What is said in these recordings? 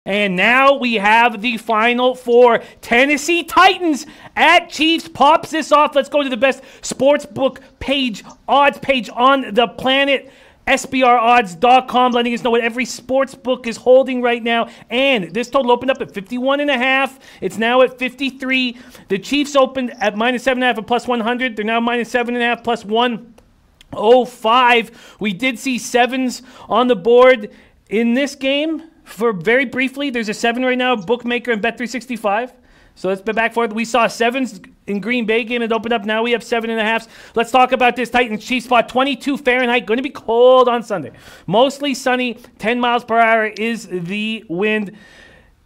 And now we have the Final Four. Tennessee Titans at Chiefs pops this off. Let's go to the best sportsbook page, odds page on the planet, SBRodds.com, letting us know what every sportsbook is holding right now. And this total opened up at 51.5. It's now at 53. The Chiefs opened at -7.5 and plus 100. They're now -7.5 plus 105. We did see sevens on the board in this game. For very briefly, there's a 7 right now, bookmaker and Bet365. So let's be back forth. We saw 7s in Green Bay game. It opened up. Now we have 7.5s. Let's talk about this Titans Chiefs spot. 22 Fahrenheit. Going to be cold on Sunday. Mostly sunny. 10 miles per hour is the wind.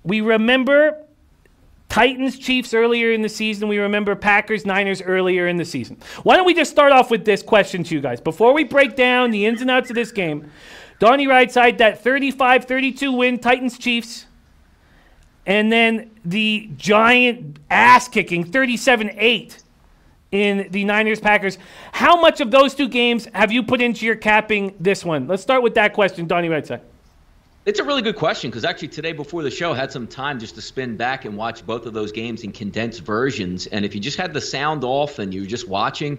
We remember Titans Chiefs earlier in the season. We remember Packers Niners earlier in the season. Why don't we just start off with this question to you guys before we break down the ins and outs of this game? Donnie Rightside, that 35-32 win, Titans Chiefs. And then the giant ass-kicking, 37-8 in the Niners-Packers. How much of those two games have you put into your capping this one? Let's start with that question, Donnie Rightside. It's a really good question because actually today before the show I had some time just to spin back and watch both of those games in condensed versions. And if you just had the sound off and you were just watching,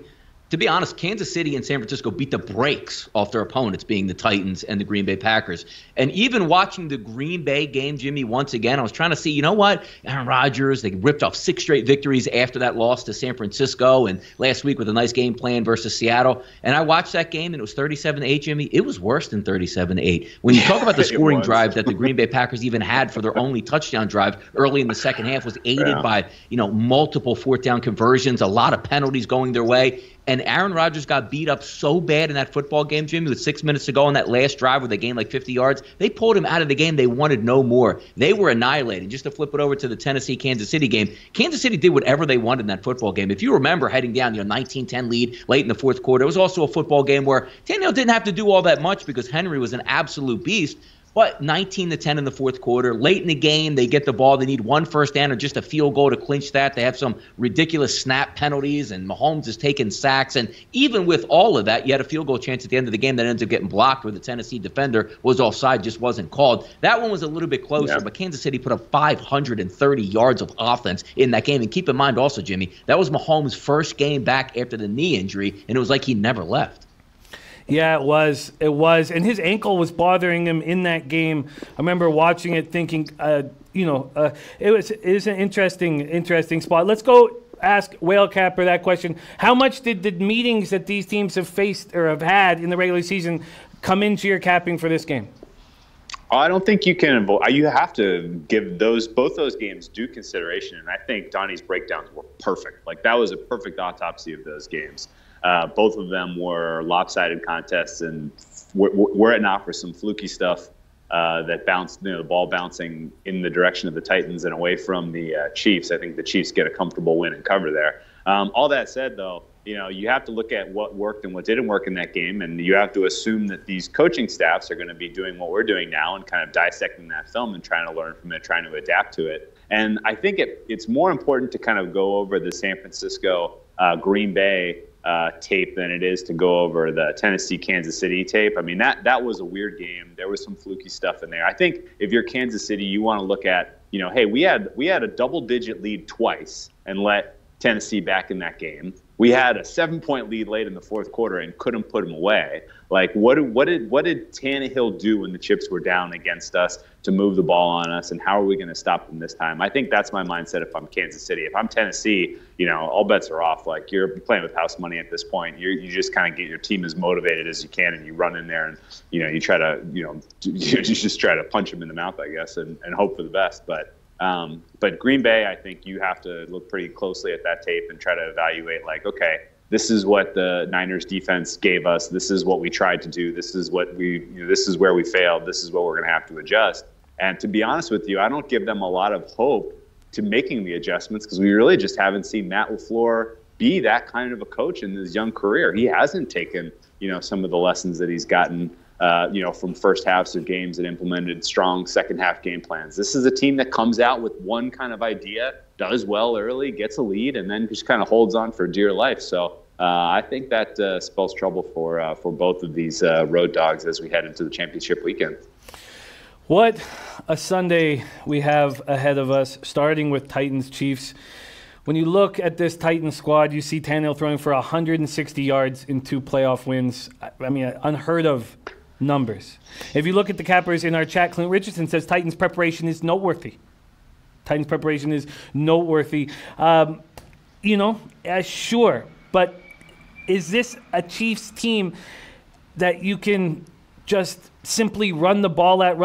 to be honest, Kansas City and San Francisco beat the brakes off their opponents, being the Titans and the Green Bay Packers. And even watching the Green Bay game, Jimmy, once again, I was trying to see, you know what? Aaron Rodgers, they ripped off 6 straight victories after that loss to San Francisco, and last week with a nice game plan versus Seattle. And I watched that game, and it was 37-8, Jimmy. It was worse than 37-8. When you talk about the scoring drive that the Green Bay Packers even had for their only touchdown drive early in the second half was aided by, multiple fourth down conversions, a lot of penalties going their way. And Aaron Rodgers got beat up so bad in that football game, Jimmy, with 6 minutes to go on that last drive where they gained like 50 yards. They pulled him out of the game. They wanted no more. They were annihilated. Just to flip it over to the Tennessee-Kansas City game, Kansas City did whatever they wanted in that football game. If you remember heading down, 19-10 lead late in the fourth quarter, it was also a football game where Tannehill didn't have to do all that much because Henry was an absolute beast. But 19-10 in the fourth quarter. Late in the game, they get the ball. They need one first down or just a field goal to clinch that. They have some ridiculous snap penalties, and Mahomes is taking sacks. And even with all of that, you had a field goal chance at the end of the game that ends up getting blocked where the Tennessee defender was offside, just wasn't called. That one was a little bit closer, but Kansas City put up 530 yards of offense in that game. And keep in mind also, Jimmy, that was Mahomes' first game back after the knee injury, and it was like he never left. Yeah, it was. It was. And his ankle was bothering him in that game. I remember watching it thinking, it is an interesting spot. Let's go ask Whale Capper that question. How much did the meetings that these teams have faced or have had in the regular season come into your capping for this game? I don't think you can avoid. You have to give both those games due consideration, and I think Donnie's breakdowns were perfect. Like, that was a perfect autopsy of those games. Both of them were lopsided contests, and were it not for some fluky stuff that bounced, the ball bouncing in the direction of the Titans and away from the Chiefs, I think the Chiefs get a comfortable win and cover there. All that said, though, you have to look at what worked and what didn't work in that game, and you have to assume that these coaching staffs are going to be doing what we're doing now and kind of dissecting that film and trying to learn from it, trying to adapt to it. And I think it's more important to kind of go over the San Francisco, Green Bay tape than it is to go over the Tennessee-Kansas City tape. I mean, that was a weird game. There was some fluky stuff in there. I think if you're Kansas City, you want to look at, hey, we had a double-digit lead twice and let Tennessee back in that game. We had a 7-point lead late in the fourth quarter and couldn't put them away. Like, what did Tannehill do when the chips were down against us to move the ball on us, and how are we going to stop them this time? I think that's my mindset if I'm Kansas City. If I'm Tennessee, all bets are off. Like, you're playing with house money at this point. You just kind of get your team as motivated as you can, and you run in there and you try to you just try to punch them in the mouth, I guess, and hope for the best. But Green Bay, I think you have to look pretty closely at that tape and try to evaluate, like, okay, this is what the Niners defense gave us. This is what we tried to do. This is what this is where we failed. This is what we're going to have to adjust. And to be honest with you, I don't give them a lot of hope to making the adjustments because we really just haven't seen Matt LaFleur be that kind of a coach in his young career. He hasn't taken, some of the lessons that he's gotten from first halves of games and implemented strong second half game plans. This is a team that comes out with one kind of idea, does well early, gets a lead, and then just kind of holds on for dear life. So I think that spells trouble for both of these road dogs as we head into the championship weekend. What a Sunday we have ahead of us, starting with Titans-Chiefs. When you look at this Titans squad, you see Tannehill throwing for 160 yards in 2 playoff wins. I mean, unheard of numbers. If you look at the cappers in our chat, Clint Richardson says Titans preparation is noteworthy. Titans preparation is noteworthy. Sure, but is this a Chiefs team that you can just simply run the ball at?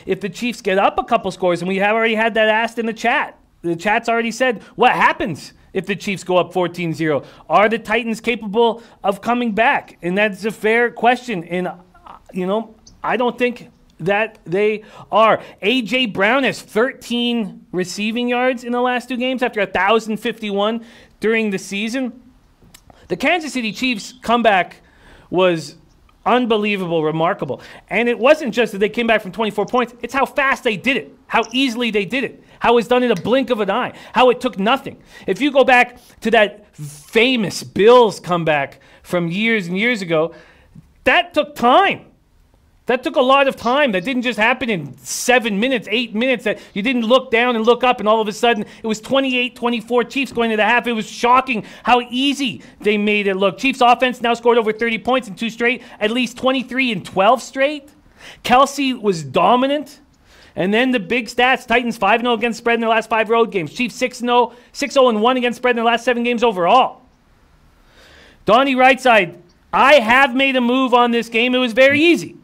If the Chiefs get up a couple scores, and we have already had that asked in the chat. The chat's already said, what happens if the Chiefs go up 14-0? Are the Titans capable of coming back? And that's a fair question. And, I don't think that they are. A.J. Brown has 13 receiving yards in the last 2 games after 1,051 during the season. The Kansas City Chiefs comeback was unbelievable, remarkable. And it wasn't just that they came back from 24 points. It's how fast they did it, how easily they did it, how it was done in a blink of an eye, how it took nothing. If you go back to that famous Bills comeback from years and years ago, that took time. That took a lot of time. That didn't just happen in 7 minutes, 8 minutes, that you didn't look down and look up and all of a sudden it was 28-24 Chiefs going to the half. It was shocking how easy they made it look. Chiefs offense now scored over 30 points in 2 straight, at least 23 and 12 straight. Kelsey was dominant. And then the big stats, Titans 5-0 against spread in their last 5 road games. Chiefs 6-0, 6-0-1 against spread in their last 7 games overall. Donnie Rightside, I have made a move on this game. It was very easy.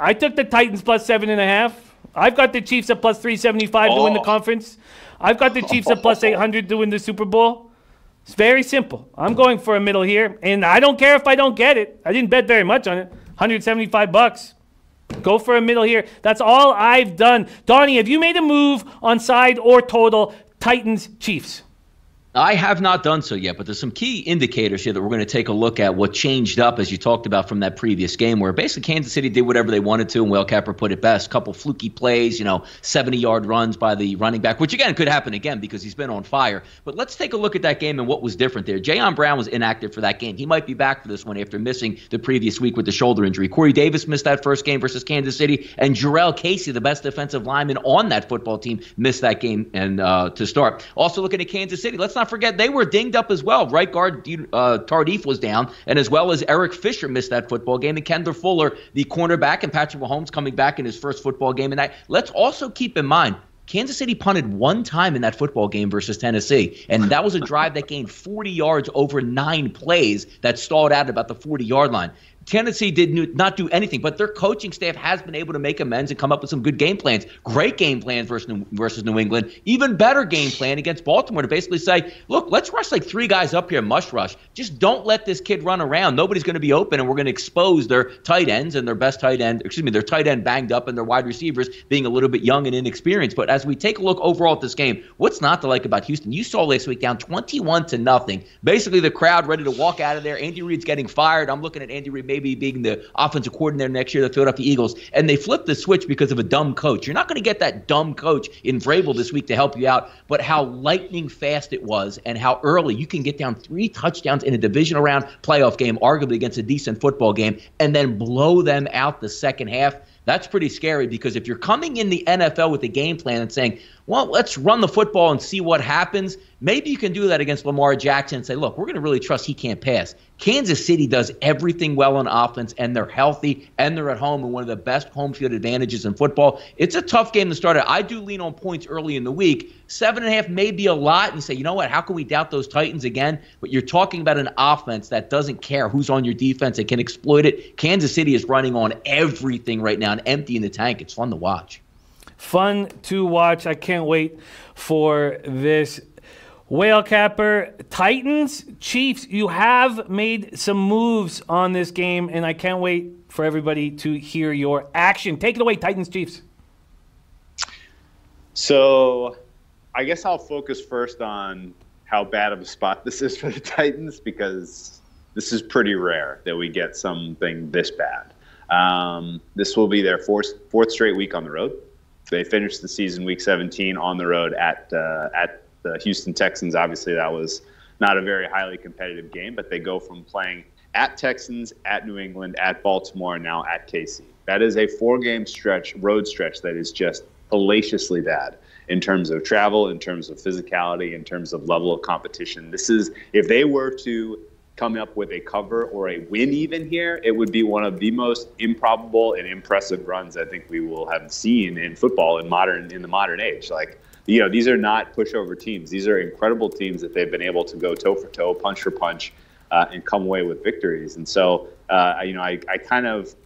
I took the Titans plus 7.5. I've got the Chiefs at plus 375 to win the conference. I've got the Chiefs at plus 800 to win the Super Bowl. It's very simple. I'm going for a middle here, and I don't care if I don't get it. I didn't bet very much on it. $175. Go for a middle here. That's all I've done. Donnie, have you made a move on side or total Titans-Chiefs? I have not done so yet, but there's some key indicators here that we're going to take a look at what changed up, as you talked about, from that previous game where basically Kansas City did whatever they wanted to, and Whale Capper put it best. Couple fluky plays, 70-yard runs by the running back, which, again, could happen again because he's been on fire. But let's take a look at that game and what was different there. Jayon Brown was inactive for that game. He might be back for this one after missing the previous week with the shoulder injury. Corey Davis missed that first game versus Kansas City, and Jarrell Casey, the best defensive lineman on that football team, missed that game and to start. Also looking at Kansas City, let's not forget they were dinged up as well. Right guard Tardif was down, and as well as Eric Fisher missed that football game, and Kendall Fuller, the cornerback, and Patrick Mahomes coming back in his first football game. And let's also keep in mind, Kansas City punted 1 time in that football game versus Tennessee, and that was a drive that gained 40 yards over 9 plays that stalled out at about the 40-yard line. Tennessee did not do anything, but their coaching staff has been able to make amends and come up with some good game plans. Great game plans versus New England. Even better game plan against Baltimore to basically say, look, let's rush like 3 guys up here, must rush. Just don't let this kid run around. Nobody's going to be open, and we're going to expose their tight ends and their tight end banged up and their wide receivers being a little bit young and inexperienced. But as we take a look overall at this game, what's not to like about Houston? You saw last week down 21-0. Basically, the crowd ready to walk out of there. Andy Reid's getting fired. I'm looking at Andy Reid maybe being the offensive coordinator next year, the Philadelphia Eagles, and they flipped the switch because of a dumb coach. You're not going to get that dumb coach in Vrabel this week to help you out, but how lightning fast it was and how early you can get down 3 touchdowns in a divisional round playoff game, arguably against a decent football game, and then blow them out the second half. That's pretty scary because if you're coming in the NFL with a game plan and saying, well, let's run the football and see what happens, maybe you can do that against Lamar Jackson and say, look, we're going to really trust he can't pass. Kansas City does everything well on offense, and they're healthy, and they're at home, and one of the best home field advantages in football. It's a tough game to start at. I do lean on points early in the week. 7.5 may be a lot, and you say, you know what, how can we doubt those Titans again? But you're talking about an offense that doesn't care who's on your defense and can exploit it. Kansas City is running on everything right now and emptying the tank. It's fun to watch. Fun to watch. I can't wait for this. Whale Capper, Titans, Chiefs, you have made some moves on this game, and I can't wait for everybody to hear your action. Take it away, Titans, Chiefs. So I guess I'll focus first on how bad of a spot this is for the Titans, because this is pretty rare that we get something this bad. This will be their fourth straight week on the road. They finished the season week 17 on the road at the Houston Texans. Obviously, that was not a very highly competitive game, but they go from playing at Texans, at New England, at Baltimore, and now at KC. That is a 4-game road stretch that is just hellaciously bad in terms of travel, in terms of physicality, in terms of level of competition. This is, if they were to come up with a cover or a win even here, it would be one of the most improbable and impressive runs I think we will have seen in football in the modern age. Like, these are not pushover teams. These are incredible teams that they've been able to go toe for toe, punch for punch, and come away with victories. And so, I kind of,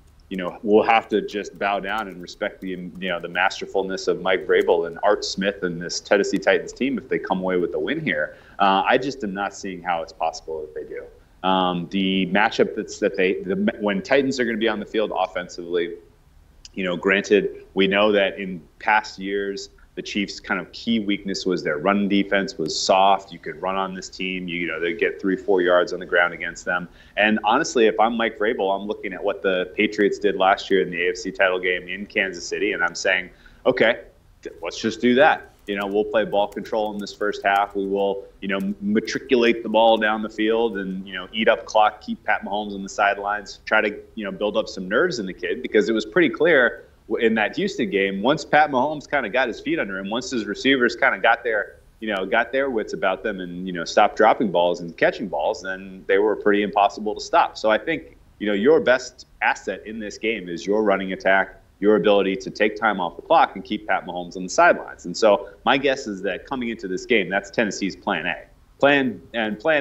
we'll have to just bow down and respect the masterfulness of Mike Vrabel and Art Smith and this Tennessee Titans team if they come away with the win here. I just am not seeing how it's possible that they do. The matchup when Titans are going to be on the field offensively, granted, we know that in past years, the Chiefs' kind of key weakness was their run defense was soft. You could run on this team. They'd get 3-4 yards on the ground against them. And honestly, if I'm Mike Vrabel, I'm looking at what the Patriots did last year in the AFC title game in Kansas City, and I'm saying, okay, let's just do that. We'll play ball control in this first half. We will, matriculate the ball down the field and, eat up clock, keep Pat Mahomes on the sidelines, try to, build up some nerves in the kid, because it was pretty clear in that Houston game, once Pat Mahomes kind of got his feet under him, once his receivers kind of got their wits about them and, stopped dropping balls and catching balls, then they were pretty impossible to stop. So I think, your best asset in this game is your running attack, your ability to take time off the clock and keep Pat Mahomes on the sidelines. And so my guess is that coming into this game, that's Tennessee's plan A. Plan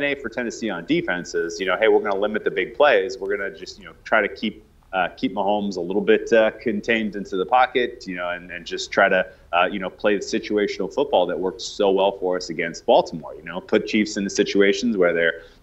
A for Tennessee on defense is, hey, we're going to limit the big plays. We're going to just, try to keep Mahomes a little bit contained into the pocket, and just try to, play the situational football that worked so well for us against Baltimore. Put Chiefs into situations where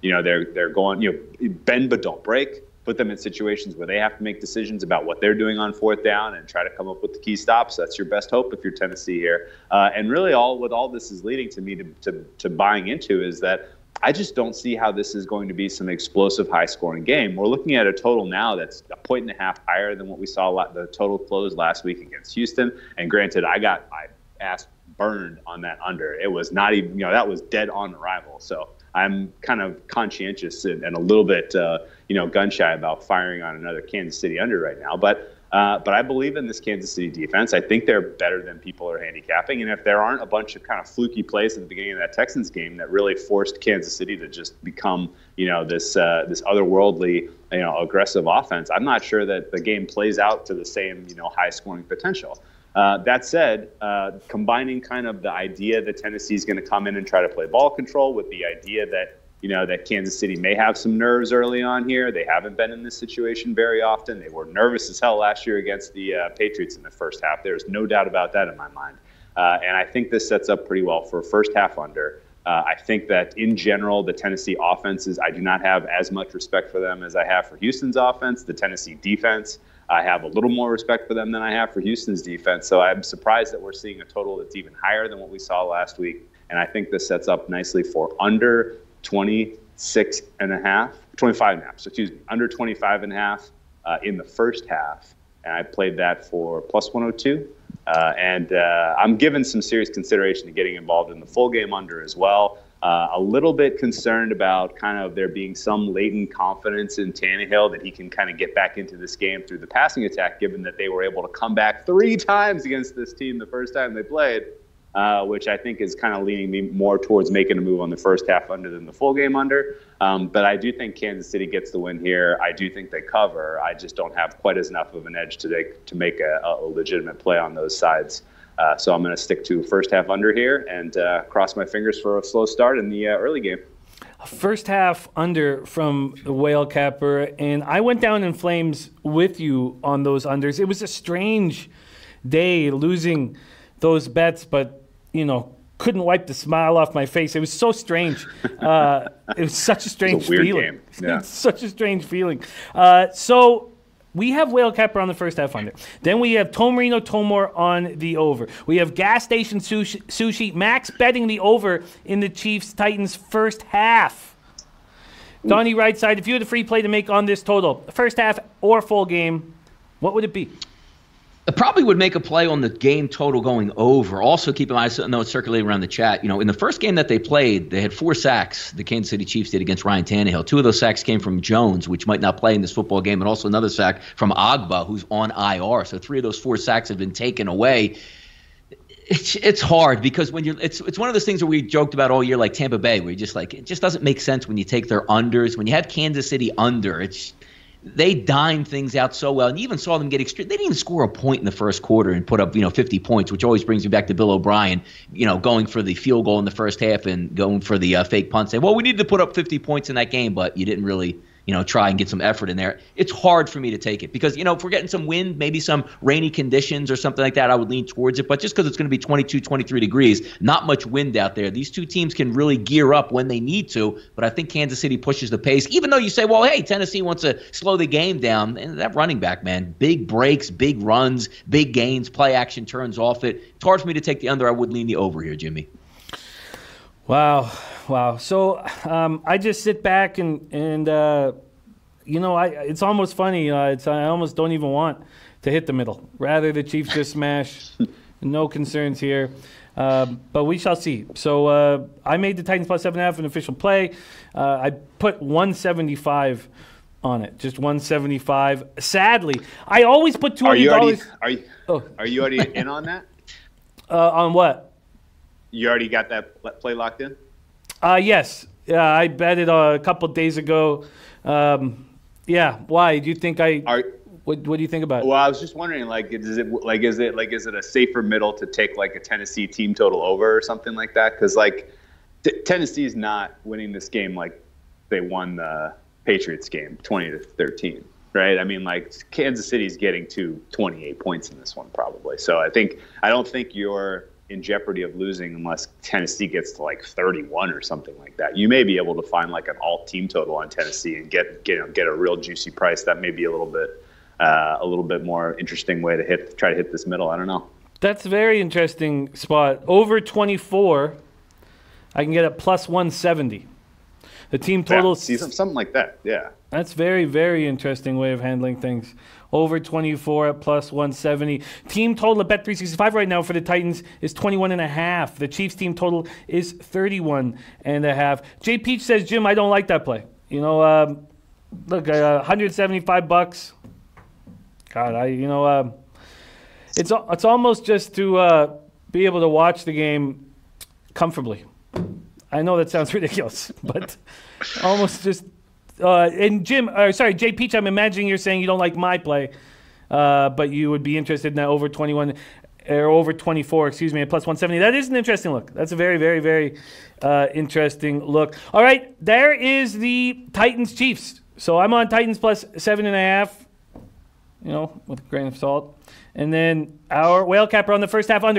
they're going, bend but don't break. Put them in situations where they have to make decisions about what they're doing on fourth down and try to come up with the key stops. That's your best hope if you're Tennessee here. And really, all this is leading to me to buying into is that I just don't see how this is going to be some explosive, high-scoring game. We're looking at a total now that's 1.5 points higher than what we saw the total close last week against Houston. And granted, I ass burned on that under. It was not even, that was dead on arrival. So I'm kind of conscientious and a little bit, gun shy about firing on another Kansas City under right now. But I believe in this Kansas City defense. I think they're better than people are handicapping. And if there aren't a bunch of kind of fluky plays at the beginning of that Texans game that really forced Kansas City to just become, this otherworldly, aggressive offense, I'm not sure that the game plays out to the same, high scoring potential. That said, combining kind of the idea that Tennessee is going to come in and try to play ball control with the idea that, that Kansas City may have some nerves early on here. They haven't been in this situation very often. They were nervous as hell last year against the Patriots in the first half. There's no doubt about that in my mind. And I think this sets up pretty well for a first half under. I think that in general, the Tennessee offenses, I do not have as much respect for them as I have for Houston's offense. The Tennessee defense, I have a little more respect for them than I have for Houston's defense. So I'm surprised that we're seeing a total that's even higher than what we saw last week. And I think this sets up nicely for under 25 and a half, under 25 and a half in the first half. And I played that for plus 102. And I'm given some serious consideration to getting involved in the full game under as well. A little bit concerned about kind of there being some latent confidence in Tannehill that he can kind of get back into this game through the passing attack, given that they were able to come back 3 times against this team the first time they played, which I think is kind of leaning me more towards making a move on the first half under than the full game under. But I do think Kansas City gets the win here. I do think they cover. I just don't have quite as enough of an edge to make a legitimate play on those sides. So I'm going to stick to first half under here and cross my fingers for a slow start in the early game. First half under from Whale Capper, and I went down in flames with you on those unders. It was a strange day losing those bets, but, couldn't wipe the smile off my face. It was so strange. It was such a strange feeling. Game. Yeah. It's such a strange feeling. So we have Whale Capper on the first half under. Then we have Tomarino Tomor on the over. We have Gas Station Sushi Max betting the over in the Chiefs Titans first half. Donnie, right side, if you had a free play to make on this total, first half or full game, what would it be? I probably would make a play on the game total going over. Also, keep in mind, I know it's circulating around the chat. In the first game that they played, they had 4 sacks, the Kansas City Chiefs did, against Ryan Tannehill. 2 of those sacks came from Jones, which might not play in this football game, and also another sack from Agba, who's on IR. So 3 of those 4 sacks have been taken away. It's hard because when it's one of those things where we joked about all year, like Tampa Bay, where you just it just doesn't make sense when you take their unders. When you had Kansas City under, they dime things out so well, and you even saw them get extreme. They didn't even score a point in the first quarter and put up 50 points, which always brings me back to Bill O'Brien, going for the field goal in the first half and going for the fake punt. Say, well, we needed to put up 50 points in that game, but you didn't really try and get some effort in there. It's hard for me to take it because, if we're getting some wind, maybe some rainy conditions or something like that, I would lean towards it. But just because it's going to be 22, 23 degrees, not much wind out there, these two teams can really gear up when they need to. But I think Kansas City pushes the pace, even though you say, well, hey, Tennessee wants to slow the game down. And that running back, man, big breaks, big runs, big gains, play action turns off it. It's hard for me to take the under. I would lean the over here, Jimmy. Wow. So I just sit back and it's almost funny. I almost don't even want to hit the middle. Rather, the Chiefs just smash. No concerns here. But we shall see. So I made the Titans plus 7.5 an official play. I put 175 on it, just 175. Sadly, I always put $200. Are you already in on that? On what? You already got that play locked in? Yes. Yeah, I bet it a couple days ago. Yeah. Why? Do you think What do you think about it? Well, I was just wondering, is it a safer middle to take a Tennessee team total over or something like that? Because Tennessee's not winning this game like they won the Patriots game 20-13, right? I mean, Kansas City's getting to 28 points in this one probably. So I don't think you're in jeopardy of losing unless Tennessee gets to 31 or something like that. You may be able to find an alt team total on Tennessee and get a real juicy price. That may be a little bit more interesting way to try to hit this middle. I don't know. That's a very interesting spot. Over 24, I can get a plus 170. The team total. Yeah, something like that. Yeah. That's very, very interesting way of handling things. Over 24 at plus 170. Team total at Bet365 right now for the Titans is 21.5. The Chiefs team total is 31.5. Jay Peach says, Jim, I don't like that play. Look, $175. God, it's almost just to be able to watch the game comfortably. I know that sounds ridiculous, but almost just. And Jay Peach, I'm imagining you're saying you don't like my play, but you would be interested in that over 21 or over 24, at plus 170. That is an interesting look. That's a very, very, very interesting look. All right, there is the Titans Chiefs. So I'm on Titans plus 7.5, with a grain of salt. And then our Whale Capper on the first half under.